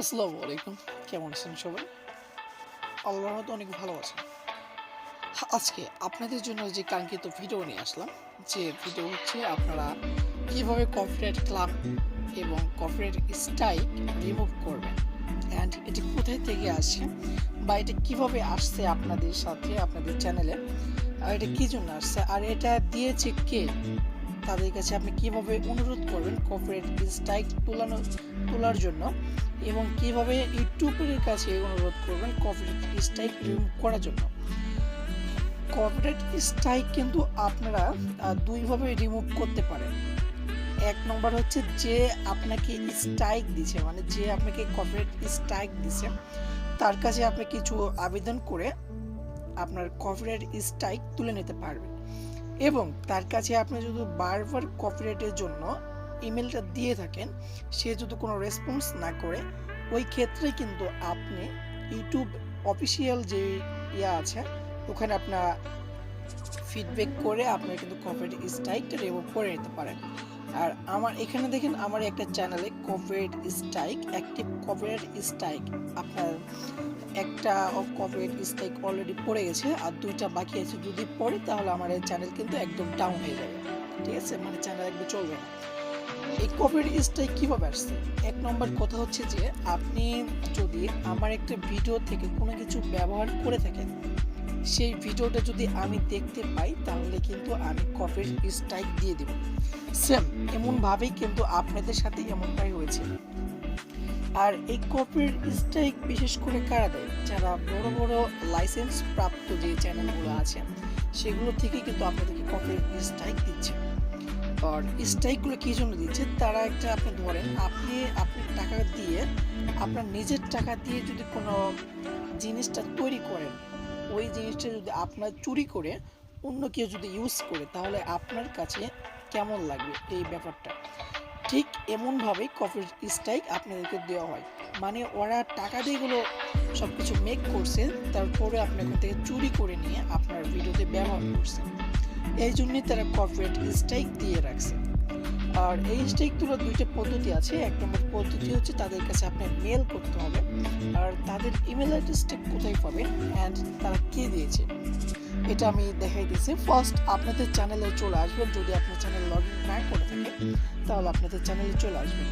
আসসালামু আলাইকুম, কেমন আছেন সবাই? আল্লাহর রহমতে অনেক ভালো আছেন। আজকে আপনাদের জন্য যে কাঙ্ক্ষিত ভিডিও নিয়ে আসলাম, যে ভিডিও হচ্ছে আপনারা কিভাবে কপিরাইট ক্লাম এবং কপিরাইট স্ট্রাইক রিমুভ করবেন, অ্যান্ড এটি কোথায় থেকে আসে বা এটা কিভাবে আসছে আপনাদের সাথে আপনাদের চ্যানেলে, আর এটা কী জন্য আসছে, আর এটা দিয়েছে কে, তাদের কাছে আপনি কিভাবে অনুরোধ করবেন কপিরাইট স্ট্রাইক তোলার জন্য, এবং কিভাবে ইউটিউবের কাছে অনুরোধ করবেন কপিরাইট স্ট্রাইক রিমুভ করার জন্য। কপিরাইট স্ট্রাইক কিন্তু আপনারা দুইভাবে রিমুভ করতে পারেন। এক নম্বর হচ্ছে যে আপনাকে স্ট্রাইক দিছে, মানে যে আপনাকে কপিরাইট স্ট্রাইক দিছে তার কাছে আপনি কিছু আবেদন করে আপনার কপিরাইট স্ট্রাইক তুলে নিতে পারবেন। এবং তার কাছে আপনি যদি বারবার কপিরাইটের জন্য ইমেলটা দিয়ে থাকেন, সে যদি কোনো রেসপন্স না করে, ওই ক্ষেত্রে কিন্তু আপনি ইউটিউব অফিসিয়াল যে আছে ওখানে আপনার ফিডব্যাক করে আপনার কিন্তু কপিরাইট স্ট্রাইকটা রিমুভ করে নিতে পারেন। আর আমার এখানে দেখেন, আমার একটা চ্যানেলে copyright strike active copyright strike আপনার একটা কপিরাইট স্ট্রাইক অলরেডি পড়ে গেছে, আর দুইটা বাকি আছে। যদি পড়ে তাহলে আমার এই চ্যানেল কিন্তু একদম ডাউন হয়ে যাবে, ঠিক আছে, মানে চ্যানেল একদম চলবে না। এই কপিরাইট স্ট্রাইক কীভাবে আসছে? এক নম্বর কথা হচ্ছে যে আপনি যদি আমার একটা ভিডিও থেকে কোনো কিছু ব্যবহার করে থাকেন, সেই ভিডিওটা যদি আমি দেখতে পাই তাহলে কিন্তু আমি কপিরাইট স্ট্রাইক দিয়ে দেব। সেম এমনভাবেই কিন্তু আপনাদের সাথে এমনটাই হয়েছে। আর এই কপিরাইট স্ট্রাইক বিশেষ করে কারা দেয়? যারা বড় বড় লাইসেন্স প্রাপ্ত যে চ্যানেলগুলো আছে সেগুলো থেকে কিন্তু আপনাদেরকে কপিরাইট স্ট্রাইক দিচ্ছে। আর স্ট্রাইকগুলো কী জন্য দিচ্ছে? তারা একটা, আপনি ধরেন আপনি টাকা দিয়ে, আপনার নিজের টাকা দিয়ে যদি কোনো জিনিসটা তৈরি করেন, ওই জিনিসটা যদি আপনার চুরি করে অন্য কেউ যদি ইউজ করে, তাহলে আপনার কাছে কেমন লাগবে এই ব্যাপারটা? ঠিক এমনভাবেই কপিরাইট স্ট্রাইক আপনাদেরকে দেওয়া হয়। মানে ওরা টাকা দিয়ে এগুলো সব কিছু মেক করছে, তারপরে আপনি ওখান থেকে চুরি করে নিয়ে আপনার ভিডিওতে ব্যবহার করছেন। এই জন্যই তারা কপিরাইট স্ট্রাইক দিয়ে রাখছে। আর এই স্ট্রাইক তোলার দুইটা পদ্ধতি আছে। এক নম্বর পদ্ধতি হচ্ছে তাদের কাছে আপনার মেল করতে হবে, আর তাদের ইমেল অ্যাড্রেসটা কোথায় পাবেন অ্যান্ড তারা কে দিয়েছে এটা আমি দেখাই দিয়েছি। ফার্স্ট আপনাদের চ্যানেলে চলে আসবেন, যদি আপনার চ্যানেল লগ ইন না করে থাকে তাহলে আপনাদের চ্যানেলে চলে আসবেন।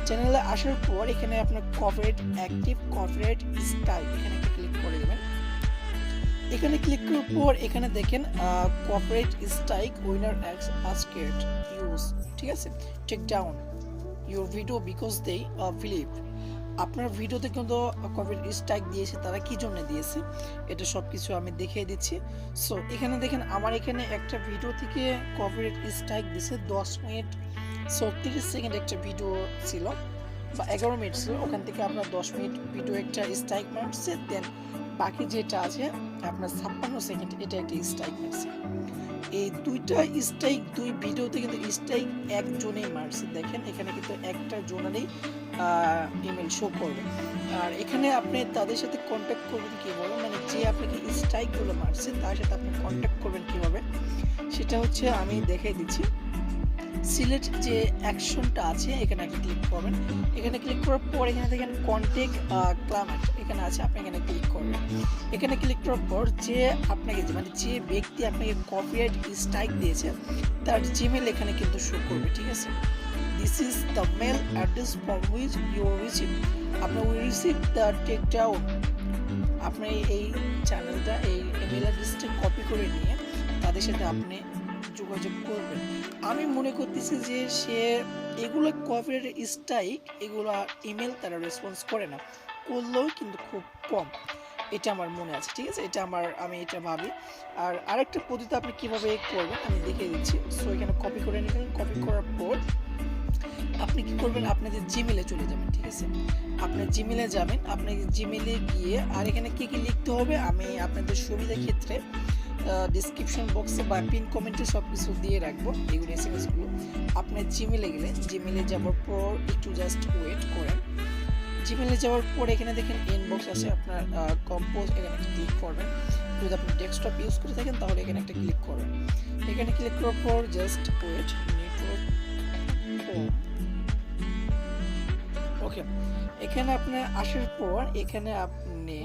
চ্যানেলে আসার পর এখানে আপনার কপিরাইট অ্যাক্টিভ কপিরাইট স্ট্রাইক এখানে ক্লিক করে দেবেন। এখানে ক্লিক করার পর এখানে দেখেন copyright strike owner asked us, ঠিক আছে, take down your video because they believe. আপনার ভিডিওতে কিন্তু কপিরাইট স্ট্রাইক দিয়েছে, তারা কি জন্য দিয়েছে এটা সব কিছু আমি দেখিয়ে দিচ্ছি। সো এখানে দেখেন আমার এখানে একটা ভিডিও থেকে কপিরাইট স্ট্রাইক দিয়েছে 10 মিনিট 36 সেকেন্ড একটা ভিডিও ছিল, বা 11 মিনিট ছিল, ওখান থেকে আপনার 10 মিনিট ভিডিও একটা স্ট্রাইক মারছে। দেন বাকি যেটা আছে আপনার 56 সেকেন্ড, এটা একটা স্ট্রাইক মারছে। এই দুইটা স্ট্রাইক, দুই ভিডিওতে কিন্তু স্ট্রাইক একজনেই মারছে। দেখেন এখানে কিন্তু একটা জোনারই ইমেল শো করবে। আর এখানে আপনি তাদের সাথে কন্ট্যাক্ট করবেন কীভাবে, মানে যে আপনাকে স্ট্রাইকগুলো মারছে তার সাথে আপনি কন্ট্যাক্ট করবেন কীভাবে সেটা হচ্ছে আমি দেখাই দিচ্ছি। সিলেক্ট যে অ্যাকশনটা আছে এখানে একটা ক্লিক করবেন। এখানে ক্লিক করার পর এখানে দেখেন কন্ট্যাক্ট ক্লায়েন্ট এখানে আছে, আপনি এখানে ক্লিক করবেন। এখানে ক্লিক করার পর যে আপনাকে, মানে যে ব্যক্তি আপনাকে কপিরাইট স্ট্রাইক দিয়েছে তার জিমেল এখানে কিন্তু শো করবে, ঠিক আছে। This is the mail address from which you receive, আপনার we receive the take down. আপনি এই চ্যানেলটা, এই ইমেল অ্যাড্রেসটা কপি করে নিয়ে তাদের সাথে আপনি যোগাযোগ করবেন। আমি মনে করতেছি যে সে এগুলো কপিরাইট স্ট্রাইক, এগুলো ইমেল তারা রেসপন্স করে না, করলেও কিন্তু খুব কম, এটা আমার মনে আছে, ঠিক আছে, আমি এটা ভাবি। আর আরেকটা পদ্ধতি আপনি কিভাবে করবেন আমি দেখিয়ে দিচ্ছি। সো এখানে কপি করে নেবেন। কপি করার পর আপনি কি করবেন, আপনাদের জিমেলে চলে যাবেন, ঠিক আছে, আপনার জিমেলে যাবেন। আপনার জিমেলে গিয়ে আর এখানে কি কি লিখতে হবে আমি আপনাদের সুবিধার ক্ষেত্রে ডিসক্রিপশন বক্সে বা পিন কমেন্টে সব কিছু দিয়ে রাখবো, এগুলো এসএমএসগুলো। আপনার জিমেলে গেলেন, জিমেলে যাওয়ার পর একটু জাস্ট ওয়েট করেন। জিমেলে যাওয়ার পর এখানে দেখেন ইনবক্স আছে, আপনার কম্পোজ এখানে একটা ক্লিক করবেন। যদি আপনি ডেস্কটপ ইউজ করে থাকেন তাহলে এখানে একটা ক্লিক করবেন। এখানে ক্লিক করার পর জাস্ট ওয়েট, নেটওয়ার্ক ওকে, এখানে আপনি আসার পর এখানে আপনি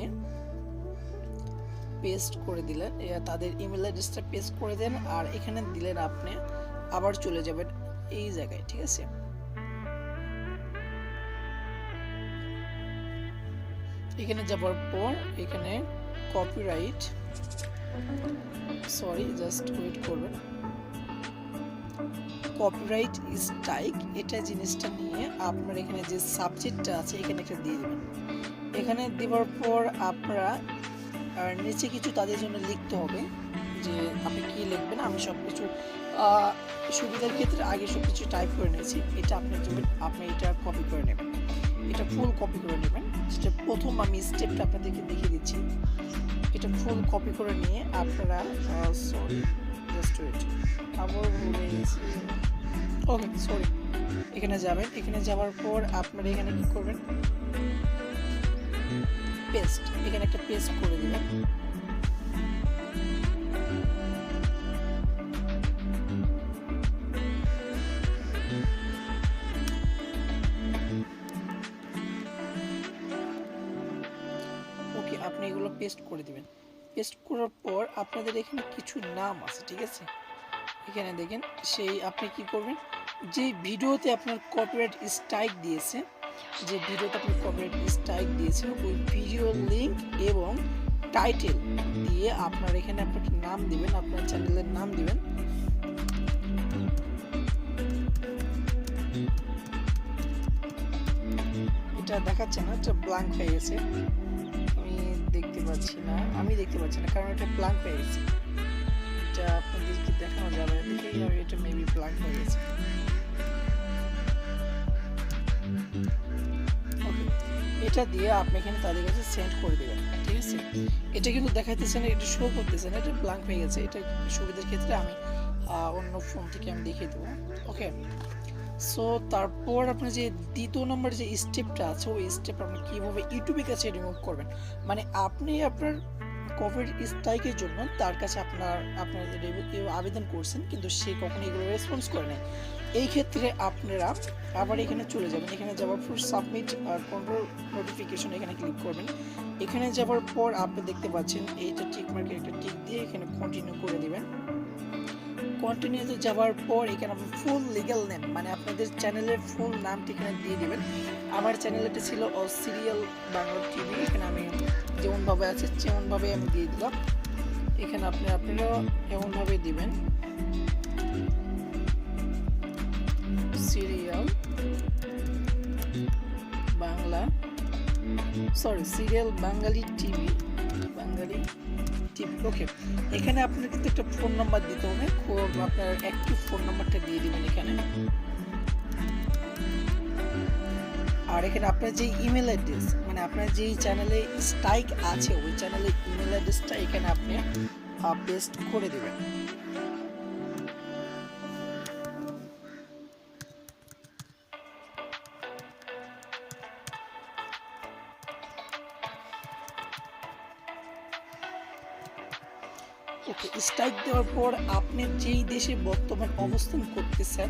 পেস্ট করে দিলেন, তাদের ইমেল অ্যাড্রেসটা পেস্ট করে দেন, আর এখানে দিলেন আপনি আবার চলে যাবেন এই জায়গায়, ঠিক আছে। এখানে যাবার পর এখানে কপিরাইট, সরি জাস্ট ওয়েট করবেন, কপিরাইট স্ট্রাইক এটা জিনিসটা নিয়ে আপনার এখানে যে সাবজেক্টটা আছে এখানে একটা দিয়ে দেবেন। এখানে দেওয়ার পর আপনারা নিচে কিছু তাদের জন্য লিখতে হবে, যে আপনি কি লিখবেন। আমি সব কিছু সুবিধার ক্ষেত্রে আগে সব কিছু টাইপ করে নিয়েছি। এটা আপনি এটা কপি করে নেবেন, এটা ফুল কপি করে নেবেন। যেটা প্রথম আমি স্টেপটা আপনাদেরকে দেখিয়ে দিচ্ছি, এটা ফুল কপি করে নিয়ে আপনারা সরি জাস্ট ওয়েট, আবার ভুলে গেছি, ওকে সরি, এখানে যাবেন। এখানে যাওয়ার পর আপনারা এখানে কি করবেন, পেস্ট, এখানে একটা পেস্ট করে দিবেন। ওকে, আপনি এগুলো পেস্ট করে দিবেন। পেস্ট করার পর আপনাদের এখানে কিছু নাম আছে, ঠিক আছে। এখানে দেখেন, সেই আপনি কি করবেন, যে ভিডিওতে আপনার কপিরাইট স্ট্রাইক দিয়েছে, যে ভিডিওতে আপনি কপিরাইট স্ট্রাইক দিয়েছেন ওই ভিডিও লিংক এবং টাইটেল দিয়ে আপনার এখানে আপনাকে নাম দিবেন, আপনার চ্যানেলের নাম দিবেন। এটা দেখাচ্ছে না, এটা ব্ল্যাঙ্ক হয়ে গেছে, আমি দেখতে পাচ্ছি না কারণ এটা ব্ল্যাঙ্ক হয়ে গেছে। এটা আপনাদেরকে দেখানো যাবে, দেখেই হবে এটা মেবি ব্ল্যাঙ্ক হয়ে গেছে। এটা দিয়ে আপনি এখানে তাদের কাছে সেন্ড করে দেবেন, ঠিক আছে। এটা কিন্তু দেখাইতেছে না, এটা শো করতেছে না, এটা ব্ল্যাঙ্ক হয়ে গেছে। এটা সুবিধার ক্ষেত্রে আমি অন্য ফোন থেকে আমি দেখিয়ে দেবো। ওকে, সো তারপর আপনার যে দ্বিতীয় নম্বর যে স্টেপটা আছে ওই স্টেপ আপনি কীভাবে ইউটিউবের কাছে রিমুভ করবেন, মানে আপনি আপনার কপিরাইট স্ট্রাইকের জন্য তার কাছে আপনার আবেদন করছেন, কিন্তু সে কখনো এগুলো রেসপন্স করে নাই। এই ক্ষেত্রে আপনারা আবার এখানে চলে যাবেন। এখানে যাওয়ার পর সাবমিট আর কন্ট্রোল নোটিফিকেশন এখানে ক্লিক করবেন। এখানে যাওয়ার পর আপনি দেখতে পাচ্ছেন এইটা টিক মার্কে একটা টিক দিয়ে এখানে কন্টিনিউ করে দিবেন। কন্টিনিউতে যাওয়ার পর এখানে আপনি ফুল লিগ্যাল নেম, মানে আপনাদের চ্যানেলের ফুল নামটি এখানে দিয়ে দিবেন। আমার চ্যানেলটা ছিল সিরিয়াল বাংলা টিভি, এখানে আমি যেমনভাবে আছে তেমনভাবে আমি দিয়ে দিলাম। এখানে আপনারা এমনভাবে দিবেন, সিরিয়াল বাংলা, সিরিয়াল বাঙালি টিভি, ওকে। এখানে আপনার কিন্তু একটা ফোন নাম্বার দিতে হবে, আপনার অ্যাক্টিভ ফোন নাম্বারটা দিয়ে দিবেন এখানে। আর এখানে আপনার যে ইমেল অ্যাড্রেস, মানে আপনার যেই চ্যানেলে স্ট্রাইক আছে ওই চ্যানেলের ইমেল অ্যাড্রেসটা এখানে আপনি পেস্ট করে দিবেন। ওকে, স্ট্রাইক দেওয়ার পর আপনি যেই দেশে বর্তমান অবস্থান করতেছেন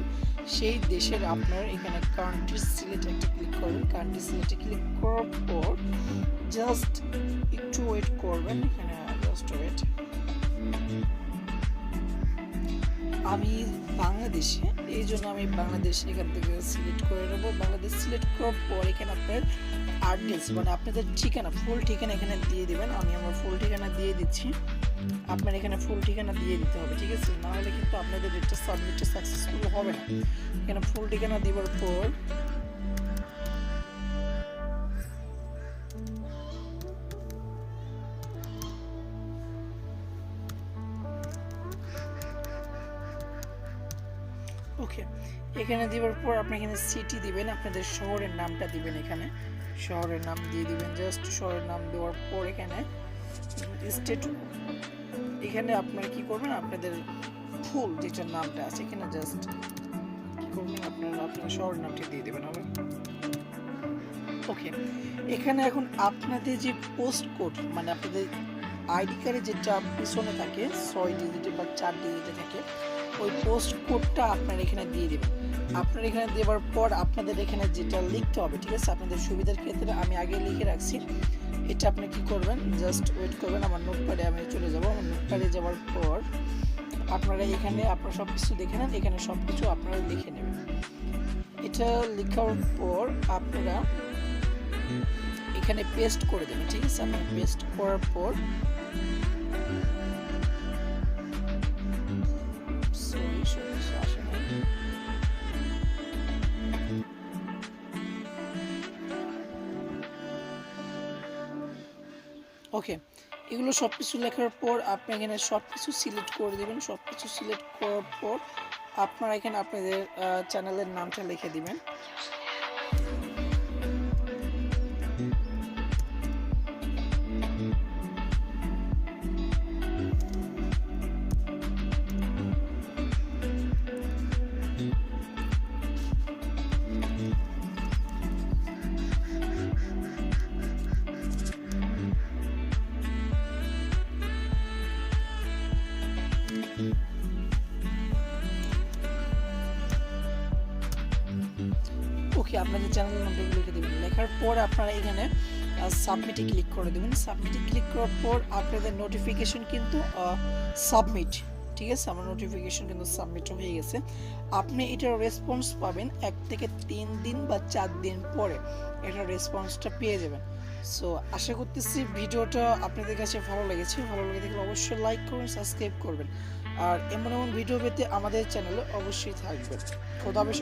সেই দেশের আপনার এখানে কান্ট্রি সিলেক্ট একটা ক্লিক করবেন। কান্ট্রি সিলেক্টে ক্লিক করার পর জাস্ট একটু ওয়েট করবেন, এখানে জাস্ট ওয়েট। আমি বাংলাদেশে, এই জন্য আমি বাংলাদেশ এখান থেকে সিলেক্ট করে নেবো। বাংলাদেশ সিলেক্ট করার পর এখানে আপনার অ্যাড্রেস, মানে আপনাদের ঠিকানা, ফুল ঠিকানা এখানে দিয়ে দেবেন। আমি আমার ফুল ঠিকানা দিয়ে দিচ্ছি, আপনার এখানে ফুল ঠিকানা দিয়ে দিতে হবে, ঠিক আছে, না হলে কিন্তু আপনাদের এটা সাবমিটটা সাকসেসফুল হবে না। এখানে ফুল ঠিকানা দেওয়ার পর ওকে, এখানে দেওয়ার পর আপনি এখানে সিটি দিবেন, আপনাদের শহরের নামটা দিবেন, এখানে শহরের নাম দিয়ে দিবেন। জাস্ট শহরের নাম দেওয়ার পর এখানে স্টেট, এখানে আপনারা কি করবেন, আপনাদের ফুল যেটা নামটা আছে এখানে জাস্ট কি করবেন, আপনার শহরের নামটা দিয়ে দেবেন হবে। ওকে, এখানে এখন আপনাদের যে পোস্ট কোড, মানে আপনাদের আইডি কার্ডে যেটা পিছনে থাকে 6 ডিজিটে বা 4 ডিজিটে থাকে, ওই পোস্ট কোডটা আপনার এখানে দিয়ে দেবেন। আপনার এখানে দেওয়ার পর আপনাদের এখানে যেটা লিখতে হবে, ঠিক আছে, আপনাদের সুবিধার ক্ষেত্রে আমি আগে লিখে রাখছি। এটা আপনি কি করবেন, জাস্ট ওয়েট করবেন। আমার নোটপ্যাডে আমি চলে যাব। আমার নোটপ্যাডে যাওয়ার পর আপনারা এখানে আপনারা সব কিছু দেখে নেন, এখানে সব কিছু আপনারা লিখে নেবেন। এটা লেখার পর আপনারা এখানে পেস্ট করে দেবেন, ঠিক আছে। আপনারা পেস্ট করার পর ওকে, এগুলো সব কিছু লেখার পর আপনি এখানে সব কিছু সিলেক্ট করে দেবেন। সব কিছু সিলেক্ট করার পর আপনারা এখানে আপনাদের চ্যানেলের নামটা লিখে দিবেন। ওকে, আপনাদের চ্যানেলের নামটা লিখে দেবেন। লেখার পর আপনারা এখানে সাবমিটে ক্লিক করে দেবেন। সাবমিটে ক্লিক করার পর আপনাদের নোটিফিকেশন কিন্তু সাবমিট, ঠিক আছে, আমার নোটিফিকেশন কিন্তু সাবমিট হয়ে গেছে। আপনি এটার রেসপন্স পাবেন 1 থেকে 3 দিন বা 4 দিন পরে এটার রেসপন্সটা পেয়ে যাবেন। সো আশা করতেছি ভিডিওটা আপনাদের কাছে ভালো লেগেছে। ভালো লেগে থাকলে অবশ্যই লাইক করবেন, সাবস্ক্রাইব করবেন, আর এমন এমন ভিডিও পেতে আমাদের চ্যানেলে অবশ্যই থাকবেন। খোদা হাফেজ।